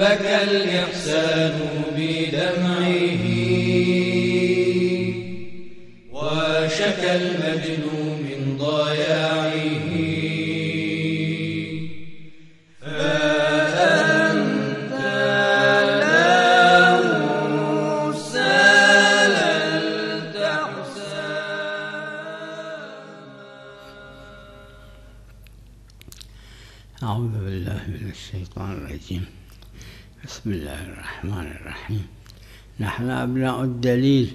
بكى الإحسان بدمعه وشكى المجنون من ضياعه فأنت له ساللت حسان. أعوذ بالله من الشيطان الرجيم. بسم الله الرحمن الرحيم. نحن أبناء الدليل.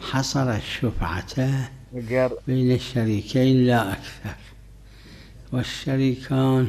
حصر الشفعة بين الشريكين لا أكثر، والشريكان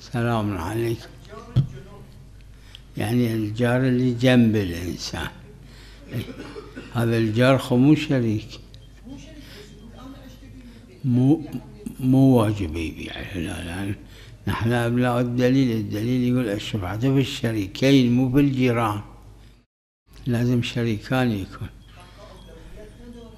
سلام عليكم. يعني الجار اللي جنب الإنسان هذا الجار مو شريك، مو واجب يبيع. لا لا، نحن أبناء الدليل. الدليل يقول الشفعة في الشريكين مو في الجيران، لازم شريكان يكون.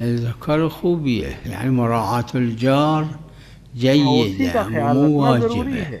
الذكر خوبية، يعني مراعاة الجار جيدة مو واجبة.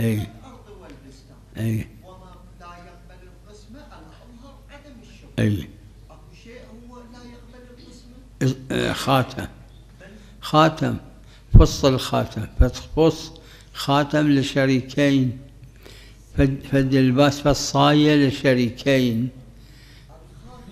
أي أي أي خاتم فص الخاتم، فتقص خاتم لشريكين، فد الباس فالصاية لشريكين.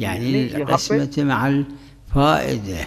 يعني القسمة مع الفائدة.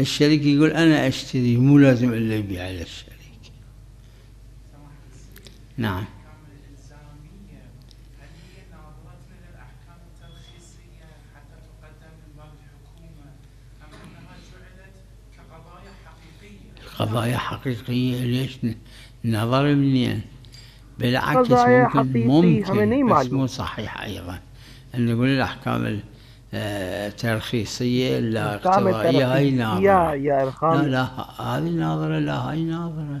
الشريك يقول أنا أشتري، مو لازم إلا يبيع للشريك. نعم. قضايا حقيقية ليش نظر منين؟ بالعكس ممكن بس مو صحيح أيضا أن نقول الأحكام الترخيصية لا اقتضائية هاي ناظرة. لا لا هذه ناظرة، لا هاي ناظرة.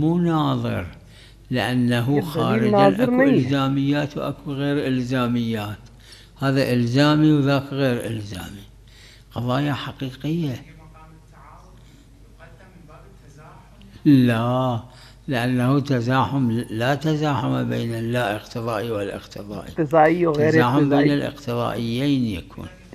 مو ناظر لأنه خارج. أكو إلزاميات وأكو غير إلزاميات، هذا إلزامي وذاك غير إلزامي، قضايا حقيقية. لا، لأنه تزاحم، لا تزاحم بين اللا اقتضائي والاقتضائي، تزاحم بين الاقتضائيين يكون.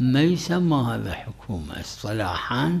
ما يسمى هذا حكومة اصطلاحا،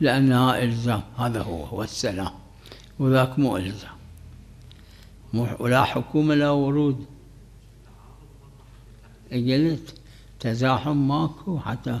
لأنها إلزام، هذا هو السلام، وذاك مو إلزام، ولا حكومة لا ورود. قلت تزاحم ماكو حتى.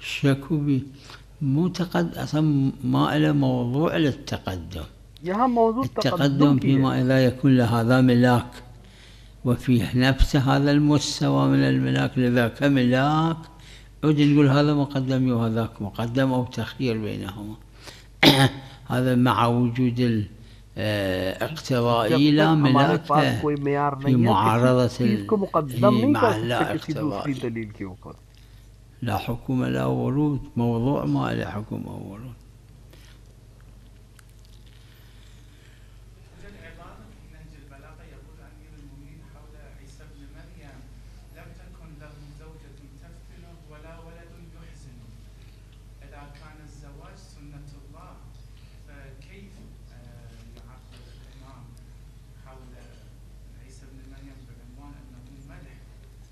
شكو بي مو أصلا ما له موضوع للتقدم. التقدم فيما إذا يكون لهذا ملاك وفيه نفس هذا المستوى من الملاك لذاك ملاك، عود نقول هذا مقدم وهذاك مقدم أو تخيير بينهما. هذا مع وجود الاقتضائي لا ملاك في معارضة مع اللا اقتضائي. لا حكومة لا ورود، موضوع ما له حكومة وورود.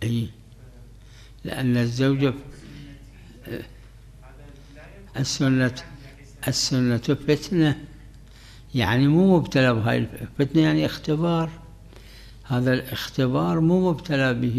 أي، لأن الزوجة السنة فتنة، يعني مو مبتلى بهاي الفتنة، يعني اختبار. هذا الاختبار مو مبتلى به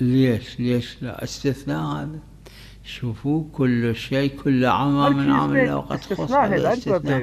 ليش لا استثناء هذا؟ شوفوا كل شيء كل عام من عام الله وقد خص هذا الاستثناء.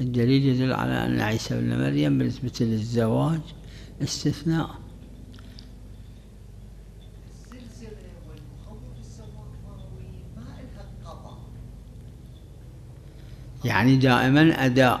الدليل يدل على أن عيسى بن مريم بالنسبة للزواج استثناء. يعني دائما أداء،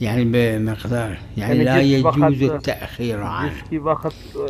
يعني بمقدار، يعني لا يجوز التأخير عنه.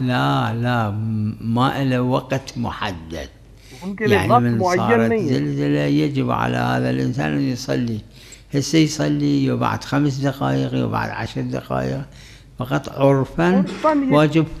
لا ما له وقت محدد، يعني من صارت زلزلة يجب على هذا الإنسان أن يصلي، هسه يصلي وبعد 5 دقائق وبعد 10 دقائق، فقط عرفا واجب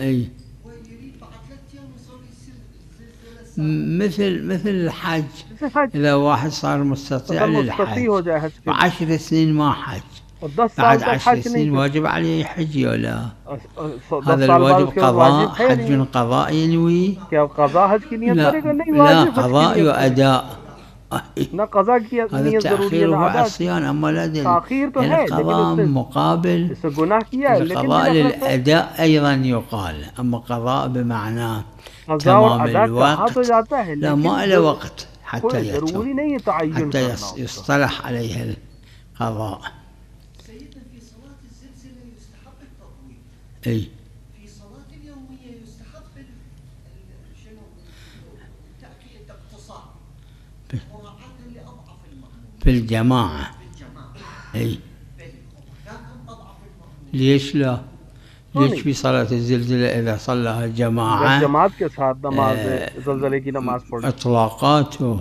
أي مثل الحج، إذا واحد صار مستطيع للحج و10 سنين ما حج، بعد 10 سنين واجب عليه يحج ولا؟ هذا الواجب قضاء، حج قضاء ينوي؟ لا قضاء وأداء. هذا التأخير هو عصيان، أما لا دليل. القضاء مقابل القضاء للأداء أيضا يقال، أما قضاء بمعنى تمام الوقت لا، ما له وقت حتى يتم، حتى يصطلح عليه القضاء. سيدنا في صلاة الزلزلة يستحب التطويل. أي في صلاة اليومية يستحب شنو؟ تأكيد اقتصار مراعاة لأضعف المأموم في الجماعة. أي لكن أضعف المأموم ليش لا؟ ليش في صلاة الزلزلة إذا صلىها الجماعة إطلاقاته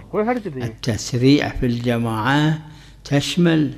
التسريع في الجماعة تشمل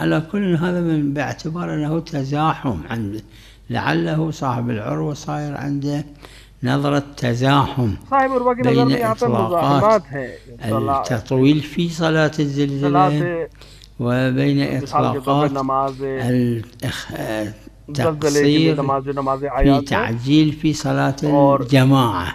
على كل هذا من باعتبار أنه تزاحم عند، لعله صاحب العروة صاير عنده نظرة تزاحم بين إطلاقات التطويل في صلاة الزلزلة وبين إطلاقات التقصير في تعجيل في صلاة الجماعة.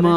ما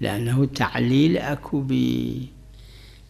لأنه تعليل أكو بي،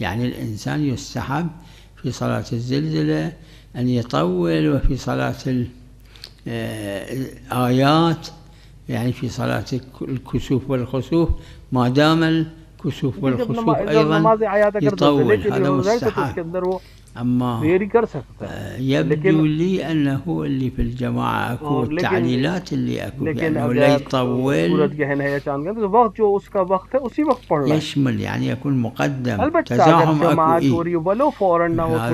يعني الإنسان يستحب في صلاة الزلزلة أن يطول، وفي صلاة الآيات يعني في صلاة الكسوف والخسوف ما دام الكسوف والخسوف أيضا يطول، هذا مستحب. أما يبدو لي أنه اللي في الجماعة أكو التعليلات اللي أكو يعني لا يطول يشمل، يعني يكون مقدم تزاحم أكو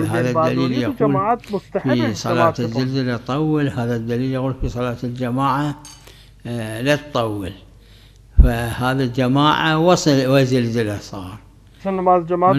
هذا الدليل يقول في صلاة الزلزلة طول، هذا الدليل يقول في صلاة الجماعة لا تطول، فهذا الجماعة وزلزلة صار نماز جماعت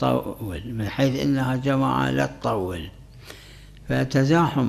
طول، من حيث إنها جماعة لا تطول، فتزاحم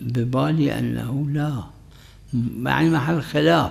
ببالي أنه لا، يعني محل خلاف،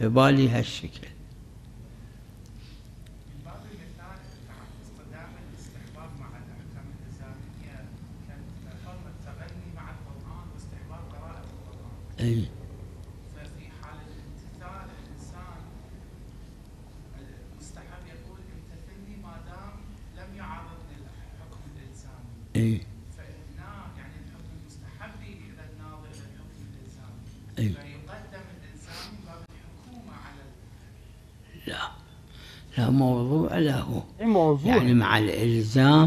ببالي هالشكل. اي ففي حال الامتثال الانسان المستحب يقول امتثلني ما دام لم يعرضني الحكم الالزامي. اي فهنا يعني الحكم المستحب الى الناظر الى الحكم الالزامي. اي فيقدم الالزام من باب الحكومه على لا لا موضوع له، موضوع يعني مع الإلزام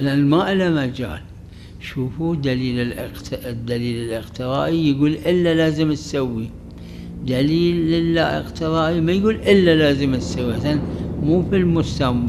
لأن ما له مجال. شوفوا الدليل الاقتضائي يقول إلا لازم تسوي، دليل اللا اقتضائي ما يقول إلا لازم تسوي. مثلا مو في المستوى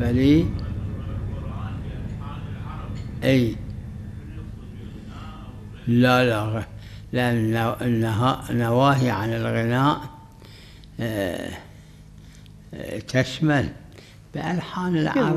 بل أي لا لأن النواهي عن الغناء تشمل بألحان العرب.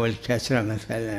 والكسرة مثلا.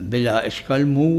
بلا إشكال مو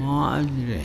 ما أدري.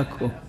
أكو.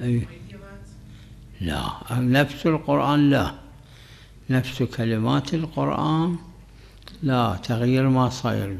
إيه لا نفس القرآن لا، نفس كلمات القرآن لا، تغيير ما صاير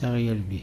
تغيير به.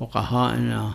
فقهائنا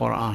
قرآن،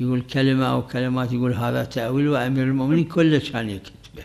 يقول كلمة أو كلمات يقول هذا تأويل، وأمير المؤمنين كل كان يكتبه.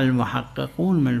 المحققون من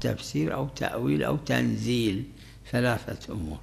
تفسير أو تأويل أو تنزيل، ثلاثة أمور.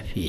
فيه.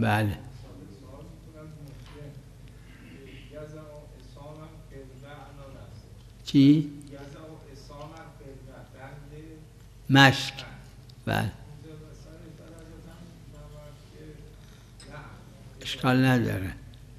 بعد چی؟ مشک. بعد اشکال نداره.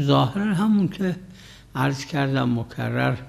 ظاهرا همون که عرض کردم مکرر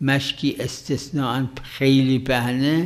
مشکی استثناء خیلی پهنه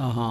آها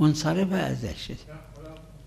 منصرف ازشه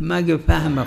مگه فهم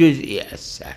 جزئی از سر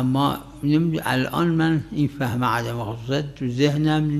اما الان من این فهم عدم خصوصیت تو ذهنم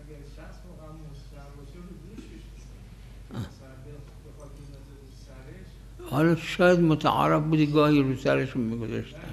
اگر شخص واقعا مستر باشه رو دوشش مثلا بخواد بندازه سرش حالا شاید متعارف بودی گاهی رو سرشون میگذاشتن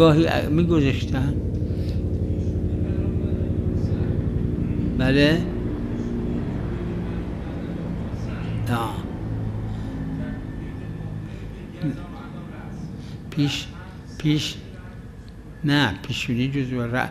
گاهی میگذاشتن بله پیش نه پیشونی جزو نه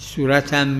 صورت هم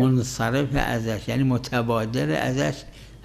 منصرف ازش یعنی متبادر ازش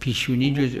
پیشونی جزء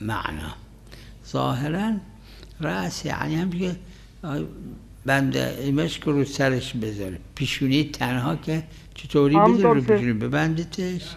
معنا ظاهرا رأس یعنی هم که بنده مشک رو سرش بذاره پیشونی تنها که چطوری عام بذاره طور رو سے- پیشونی ببندتش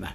من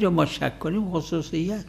جا ما شک کنیم خصوصیت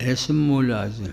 اسم مو لازم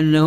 أنه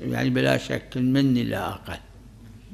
يعني بلا شك مني لا أقل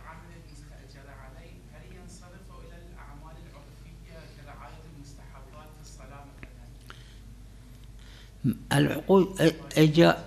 العمل المستأجر عليه هل ينصرف إلى الأعمال العرفية كرعاية المستحبات في الصلاة مثلا؟ العقود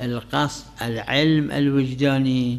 القصد العلم الوجداني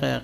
ثقة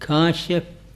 كاشف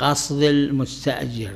قصد المستأجر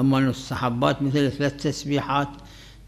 أما المستحبات مثل 3 تسبيحات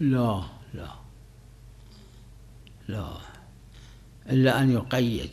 لا لا لا إلا أن يقيد،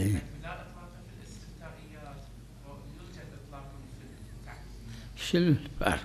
إيه. شنو الفرق؟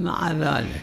مع ذلك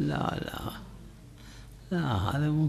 لا لا لا هذا مو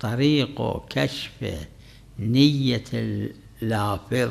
طريق كشف نية اللافظ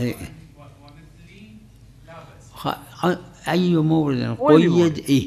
إيه. أي مورد قيد إيه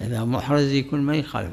إذا محرز يكون ما يخالف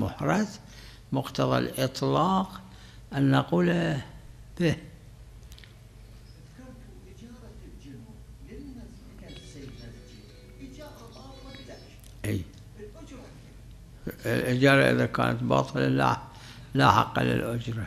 محرز مقتضى الإطلاق أن نقول به. أي الإجارة إذا كانت باطلة لا حق للأجرة.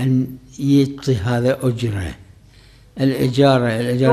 أن يعطي هذا أجرة؟ الإجارة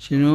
شنو؟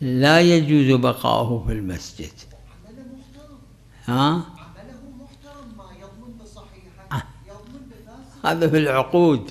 لا يجوز بقاؤه في المسجد. ها؟ هذا في العقود.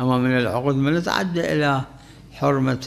أما من العقود ما نتعدى إلى حرمة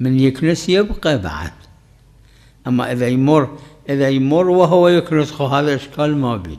من يكنس يبقى بعد. أما إذا يمر وهو يكنس خو هذا إشكال ما بي.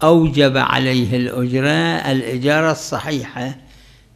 أوجب عليه الأجرة؟ الإجارة الصحيحة.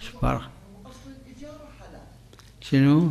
شو فرق؟ شنو؟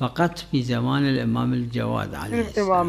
فقط في زمان الإمام الجواد عليه السلام،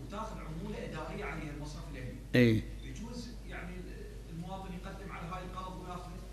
وتاخذ عموله اداريه عليها المصرف الاهلي، يجوز يعني المواطن يقدم على هاي القرض وياخذ؟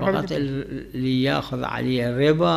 فقط اللي ياخذ عليه الربا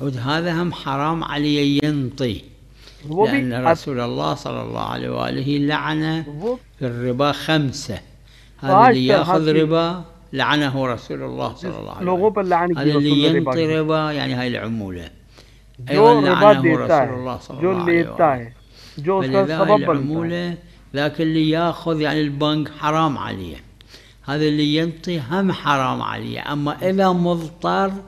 وهذا هم حرام عليه ينطي، لأن رسول الله صلى الله عليه وآله لعنه في الربا 5، هذا اللي ياخذ ربا لعنه رسول الله صلى الله عليه وسلم، هذا اللي ينطي ربا يعني هاي العمولة أيضا لعنه رسول الله صلى الله عليه وسلم، فلذا هاي العمولة ذاك اللي ياخذ يعني البنك حرام عليه، هذا اللي ينطي هم حرام عليه، أما إذا مضطر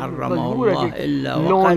حرمه الله إلا وقد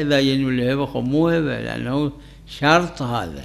إذا ينوي الهبة مو هبة لأنه شرط هذا،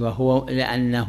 وهو لأنه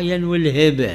ينوي الهبة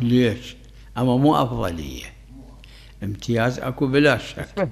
ليش؟ أما مو أفضلية، امتياز أكو بلا شك،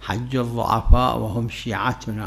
حج الضعفاء وهم شيعتنا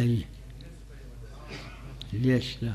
أي ليش لا؟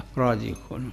أفراد يكونون،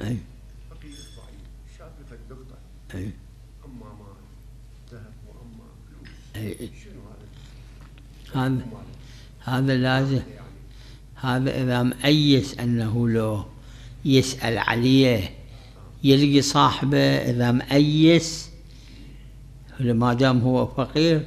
أي أي أي هذا لازم، هذا إذا مأيس أنه لو يسأل عليه يلقي صاحبه، إذا مأيس ما دام هو فقير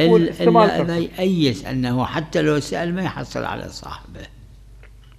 إلا إذا يأيس أنه حتى لو سأل ما يحصل على صاحبه،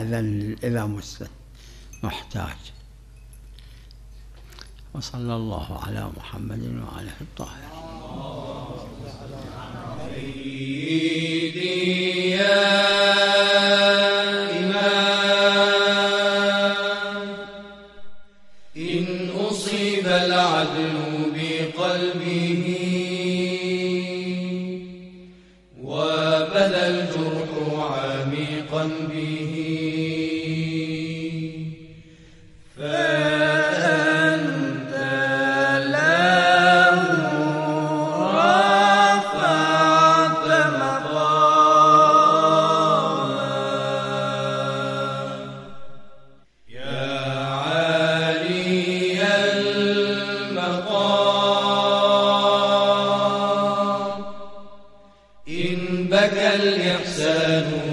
أأذن إذا محتاج। وصلى الله على محمد وعلى الطاهر. سيدي يا إمام، إن أصيب العدل بقلبه بكى الإحسان